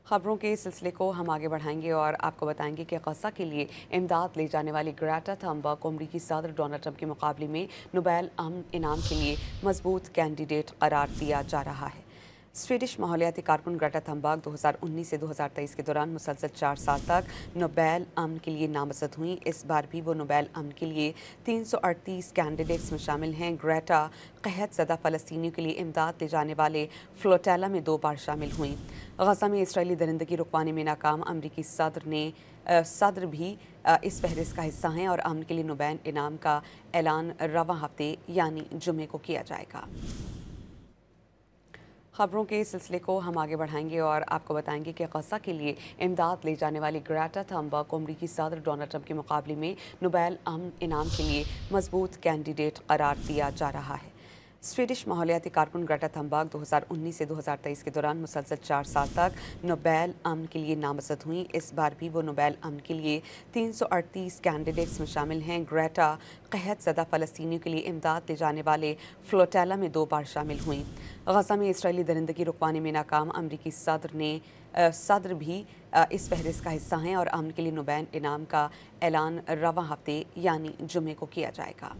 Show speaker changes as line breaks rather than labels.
खबरों के सिलसिले को हम आगे बढ़ाएंगे और आपको बताएंगे कि गजा के लिए इमदाद ले जाने वाली ग्रेटा थंबर्ग को अमरीकी सदर डोनाल्ड ट्रंप के मुकाबले में नोबेल अमन इनाम के लिए मजबूत कैंडिडेट करार दिया जा रहा है। स्वीडिश माहौलियाती कारकुन ग्रेटा थंबर्ग 2019 से 2023 के दौरान मुसलसल 4 साल तक नोबेल अमन के लिए नामजद हुई। इस बार भी वो नोबेल अमन के लिए 338 कैंडिडेट्स में शामिल हैं। ग्रेटा कहत ज़दा फ़लस्तीनियों के लिए इमदाद ले जाने वाले फ्लोटेला में 2 बार शामिल हुई। गजा में इसराइली दरिंदगी रुकवाने में नाकाम अमरीकी सदर भी इस फहरिस्त का हिस्सा हैं और अमन के लिए नोबेल इनाम का ऐलान रवां हफ्ते यानी जुमे को किया जाएगा। खबरों के सिलसिले को हम आगे बढ़ाएंगे और आपको बताएंगे कि गजा के लिए इमदाद ले जाने वाली ग्रेटा थंबर्ग को अमरीकी सदर डोनाल्ड ट्रंप के मुकाबले में नोबेल अमन इनाम के लिए मजबूत कैंडिडेट करार दिया जा रहा है। स्वीडिश माहौलियाती कारकुन ग्रेटा थंबर्ग 2019 से 2023 के दौरान मुसलसल 4 साल तक नोबेल अमन के लिए नामजद हुई। इस बार भी वो नोबेल अमन के लिए 338 कैंडिडेट्स में शामिल हैं। ग्रेटा कहत ज़दा फ़लस्तीनियों के लिए इमदाद ले जाने वाले फ्लोटेला में 2 बार शामिल हुई। गजा में इसराइली दरिंदगी रुकवाने में नाकाम अमरीकी सदर भी इस फहरिस्त का हिस्सा हैं और अमन के लिए नोबेल इनाम का ऐलान रवां हफ्ते यानी जुमे को किया जाएगा।